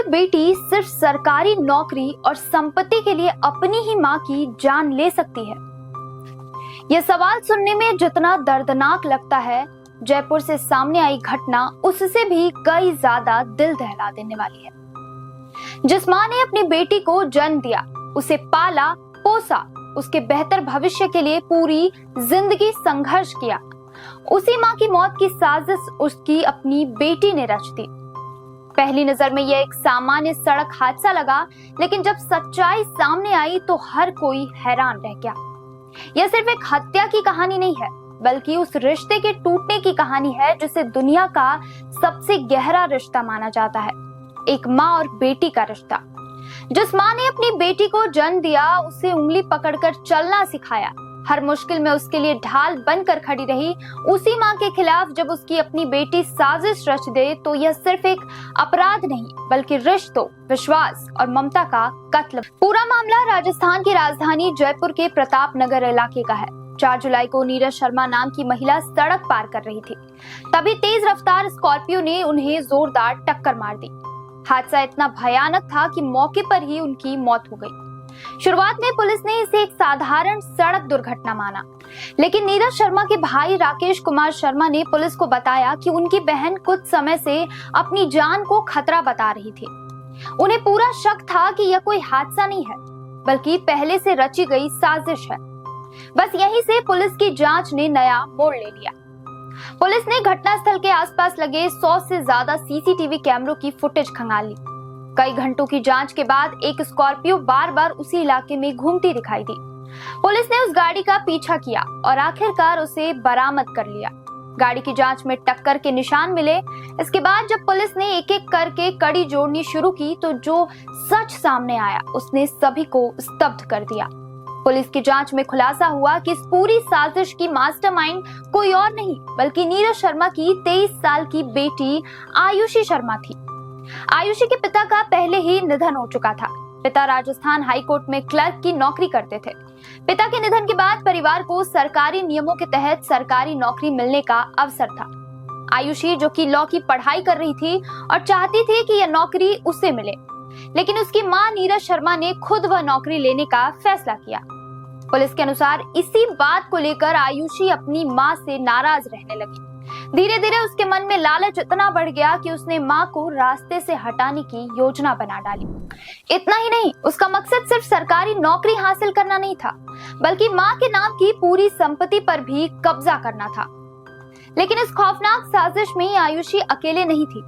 बेटी सिर्फ सरकारी नौकरी और संपत्ति के लिए अपनी ही मां की जान ले सकती है? यह सवाल सुनने में जितना दर्दनाक लगता है, जयपुर से सामने आई घटना उससे भी कई ज्यादा दिल दहला देने वाली है। जिस मां ने अपनी बेटी को जन्म दिया, उसे पाला पोसा, उसके बेहतर भविष्य के लिए पूरी जिंदगी संघर्ष किया, उसी मां की मौत की साजिश उसकी अपनी बेटी ने रच दी। पहली नजर में यह एक सामान्य सड़क हादसा लगा, लेकिन जब सच्चाई सामने आई तो हर कोई हैरान रह गया। यह सिर्फ एक हत्या की कहानी नहीं है, बल्कि उस रिश्ते के टूटने की कहानी है जिसे दुनिया का सबसे गहरा रिश्ता माना जाता है, एक माँ और बेटी का रिश्ता। जिस माँ ने अपनी बेटी को जन्म दिया, उसे उंगली पकड़कर चलना सिखाया, हर मुश्किल में उसके लिए ढाल बनकर खड़ी रही, उसी माँ के खिलाफ जब उसकी अपनी बेटी साजिश रच दे तो यह सिर्फ एक अपराध नहीं, बल्कि रिश्तों, विश्वास और ममता का कत्ल। पूरा मामला राजस्थान की राजधानी जयपुर के प्रताप नगर इलाके का है। 4 जुलाई को नीरज शर्मा नाम की महिला सड़क पार कर रही थी, तभी तेज रफ्तार स्कॉर्पियो ने उन्हें जोरदार टक्कर मार दी। हादसा इतना भयानक था कि मौके पर ही उनकी मौत हो गई। शुरुआत में पुलिस ने इसे एक साधारण सड़क दुर्घटना माना, लेकिन नीरज शर्मा के भाई राकेश कुमार शर्मा ने पुलिस को बताया कि उनकी बहन कुछ समय से अपनी जान को खतरा बता रही थी। उन्हें पूरा शक था कि यह कोई हादसा नहीं है, बल्कि पहले से रची गई साजिश है। बस यहीं से पुलिस की जांच ने नया मोड़ ले लिया। पुलिस ने घटनास्थल के आसपास लगे 100 से ज्यादा सीसीटीवी कैमरों की फुटेज खंगाल ली। कई घंटों की जांच के बाद एक स्कॉर्पियो बार बार उसी इलाके में घूमती दिखाई दी। पुलिस ने उस गाड़ी का पीछा किया और आखिरकार उसे बरामद कर लिया। गाड़ी की जांच में टक्कर के निशान मिले। इसके बाद जब पुलिस ने एक एक करके कड़ी जोड़नी शुरू की तो जो सच सामने आया उसने सभी को स्तब्ध कर दिया। पुलिस की जांच में खुलासा हुआ कि इस पूरी साजिश की मास्टरमाइंड कोई और नहीं, बल्कि नीरज शर्मा की 23 साल की बेटी आयुषी शर्मा थी। आयुषी के पिता का पहले ही निधन हो चुका था। पिता राजस्थान हाई कोर्ट में क्लर्क की नौकरी करते थे। पिता के निधन के बाद परिवार को सरकारी नियमों के तहत सरकारी नौकरी मिलने का अवसर था। आयुषी, जो कि लॉ की पढ़ाई कर रही थी और चाहती थी कि यह नौकरी उसे मिले, लेकिन उसकी मां नीरज शर्मा ने खुद वह नौकरी लेने का फैसला किया। पुलिस के अनुसार इसी बात को लेकर आयुषी अपनी मां से नाराज रहने लगी। धीरे धीरे उसके मन में लालच इतना बढ़ गया कि उसने मां को रास्ते से हटाने की योजना बना डाली। इतना ही नहीं, उसका मकसद सिर्फ सरकारी नौकरी हासिल करना नहीं था, बल्कि मां के नाम की पूरी संपत्ति पर भी कब्जा करना था। लेकिन इस खौफनाक साजिश में आयुषी अकेले नहीं थी।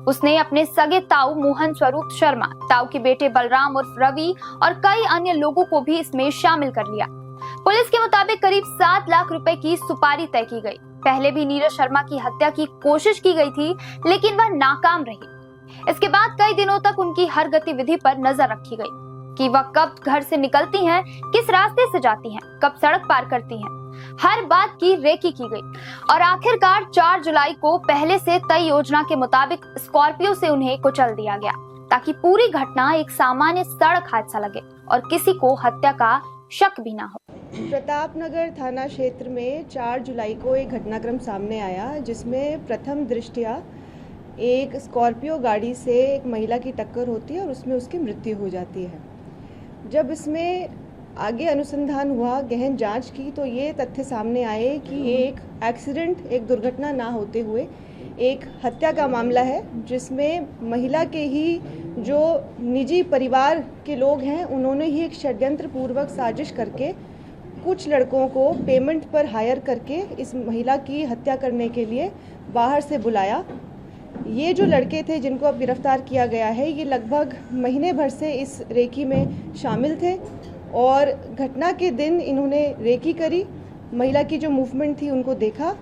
उसने अपने सगे ताऊ मोहन स्वरूप शर्मा, ताऊ के बेटे बलराम उर्फ रवि और कई अन्य लोगों को भी इसमें शामिल कर लिया। पुलिस के मुताबिक करीब 7 लाख रुपए की सुपारी तय की गई। पहले भी नीरज शर्मा की हत्या की कोशिश की गई थी, लेकिन वह नाकाम रही। इसके बाद कई दिनों तक उनकी हर गतिविधि पर नजर रखी गई कि वह कब घर से निकलती हैं, किस रास्ते से जाती हैं, कब सड़क पार करती हैं। हर बात की रेकी की गई और आखिरकार 4 जुलाई को पहले से तय योजना के मुताबिक स्कॉर्पियो से उन्हें कुचल दिया गया, ताकि पूरी घटना एक सामान्य सड़क हादसा लगे और किसी को हत्या का शक भी ना हो। प्रतापनगर थाना क्षेत्र में 4 जुलाई को एक घटनाक्रम सामने आया, जिसमें प्रथम दृष्टया एक स्कॉर्पियो गाड़ी से एक महिला की टक्कर होती है और उसमें उसकी मृत्यु हो जाती है। जब इसमें आगे अनुसंधान हुआ, गहन जांच की, तो ये तथ्य सामने आए कि ये एक एक्सीडेंट, एक दुर्घटना ना होते हुए एक हत्या का मामला है, जिसमें महिला के ही जो निजी परिवार के लोग हैं, उन्होंने ही एक षड्यंत्र पूर्वक साजिश करके कुछ लड़कों को पेमेंट पर हायर करके इस महिला की हत्या करने के लिए बाहर से बुलाया। ये जो लड़के थे जिनको अब गिरफ्तार किया गया है, ये लगभग महीने भर से इस रेकी में शामिल थे और घटना के दिन इन्होंने रेकी करी, महिला की जो मूवमेंट थी उनको देखा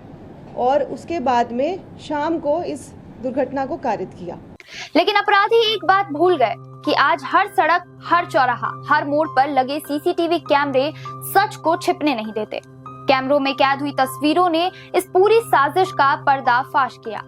और उसके बाद में शाम को इस दुर्घटना को कारित किया। लेकिन अपराधी एक बात भूल गए कि आज हर सड़क, हर चौराहा, हर मोड़ पर लगे सीसीटीवी कैमरे सच को छिपने नहीं देते। कैमरों में कैद हुई तस्वीरों ने इस पूरी साजिश का पर्दाफाश किया।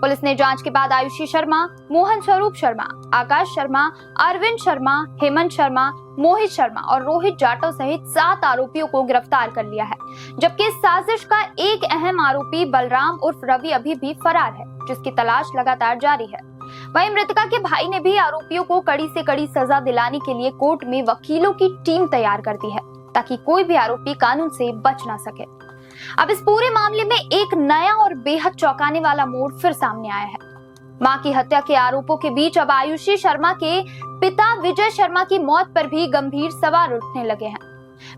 पुलिस ने जांच के बाद आयुषी शर्मा, मोहन स्वरूप शर्मा, आकाश शर्मा, अरविंद शर्मा, हेमंत शर्मा, मोहित शर्मा और रोहित जाटव सहित 7 आरोपियों को गिरफ्तार कर लिया है, जबकि इस साजिश का एक अहम आरोपी बलराम उर्फ रवि अभी भी फरार है, जिसकी तलाश लगातार जारी है। वहीं मृतका के भाई ने भी आरोपियों को कड़ी से कड़ी सजा दिलाने के लिए कोर्ट में वकीलों की टीम तैयार कर दी है ताकि कोई भी आरोपी कानून से बच ना सके। अब इस पूरे मामले में एक नया और बेहद चौंकाने वाला मोड़ फिर सामने आया है। मां की हत्या के आरोपों के बीच अब आयुषी शर्मा के पिता विजय शर्मा की मौत पर भी गंभीर सवाल उठने लगे हैं।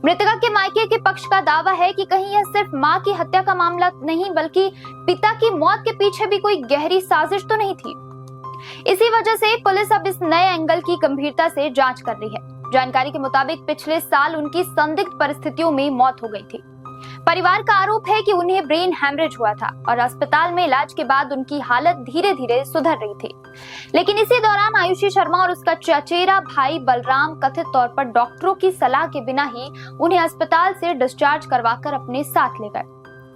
मृतका के मायके के पक्ष का दावा है कि कहीं यह सिर्फ मां की हत्या का मामला नहीं बल्कि पिता की मौत के पीछे भी कोई गहरी साजिश तो नहीं थी। इसी वजह से पुलिस अब इस नए एंगल की गंभीरता से जांच कर रही है। जानकारी के मुताबिक पिछले साल उनकी संदिग्ध परिस्थितियों में मौत हो गई थी। परिवार का आरोप है कि उन्हें ब्रेन हैमरेज हुआ था और अस्पताल में इलाज के बाद उनकी हालत धीरे धीरे सुधर रही थी। लेकिन इसी दौरान आयुषी शर्मा और उसका चचेरा भाई बलराम कथित तौर पर डॉक्टरों की सलाह के बिना ही उन्हें अस्पताल से डिस्चार्ज करवाकर अपने साथ ले गए।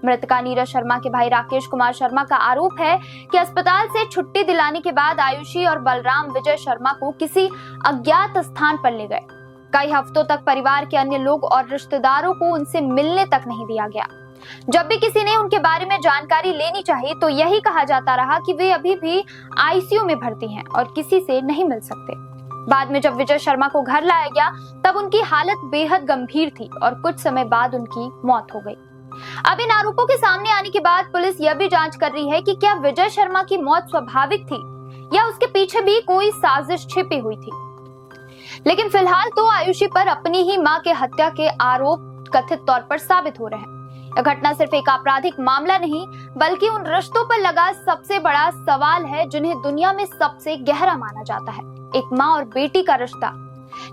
मृतका नीरज शर्मा के भाई राकेश कुमार शर्मा का आरोप है कि अस्पताल से छुट्टी दिलाने के बाद आयुषी और बलराम विजय शर्मा को किसी अज्ञात स्थान पर ले गए। कई हफ्तों तक परिवार के अन्य लोग और रिश्तेदारों को उनसे मिलने तक नहीं दिया गया। जब भी किसी ने उनके बारे में जानकारी लेनी चाहिए तो यही कहा जाता रहा कि वे अभी भी आईसीयू में भर्ती हैं और किसी से नहीं मिल सकते। बाद में जब विजय शर्मा को घर लाया गया तब उनकी हालत बेहद गंभीर थी और कुछ समय बाद उनकी मौत हो गई। अब इन आरोपों के सामने आने के बाद पुलिस यह भी जांच कर रही है कि क्या विजय शर्मा की मौत स्वाभाविक थी या उसके पीछे भी कोई साजिश छिपी हुई थी। लेकिन फिलहाल तो आयुषी पर अपनी ही मां के हत्या के आरोप कथित तौर पर साबित हो रहे हैं। यह घटना सिर्फ एक आपराधिक मामला नहीं बल्कि उन रिश्तों पर लगा सबसे बड़ा सवाल है जिन्हें दुनिया में सबसे गहरा माना जाता है, एक मां और बेटी का रिश्ता।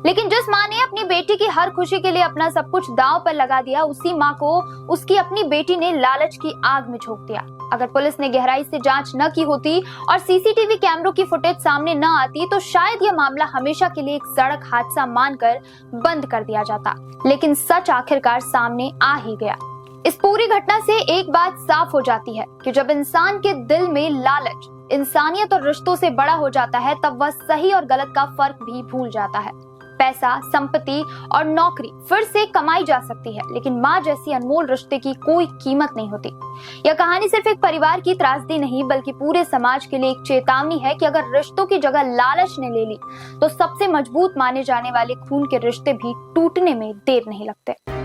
लेकिन जिस मां ने अपनी बेटी की हर खुशी के लिए अपना सब कुछ दांव पर लगा दिया, उसी मां को उसकी अपनी बेटी ने लालच की आग में झोंक दिया। अगर पुलिस ने गहराई से जांच न की होती और सीसीटीवी कैमरों की फुटेज सामने न आती तो शायद यह मामला हमेशा के लिए एक सड़क हादसा मानकर बंद कर दिया जाता। लेकिन सच आखिरकार सामने आ ही गया। इस पूरी घटना से एक बात साफ हो जाती है कि जब इंसान के दिल में लालच, इंसानियत और रिश्तों से बड़ा हो जाता है तब वह सही और गलत का फर्क भी भूल जाता है। पैसा, संपत्ति और नौकरी फिर से कमाई जा सकती है लेकिन मां जैसी अनमोल रिश्ते की कोई कीमत नहीं होती। यह कहानी सिर्फ एक परिवार की त्रासदी नहीं बल्कि पूरे समाज के लिए एक चेतावनी है कि अगर रिश्तों की जगह लालच ने ले ली तो सबसे मजबूत माने जाने वाले खून के रिश्ते भी टूटने में देर नहीं लगते।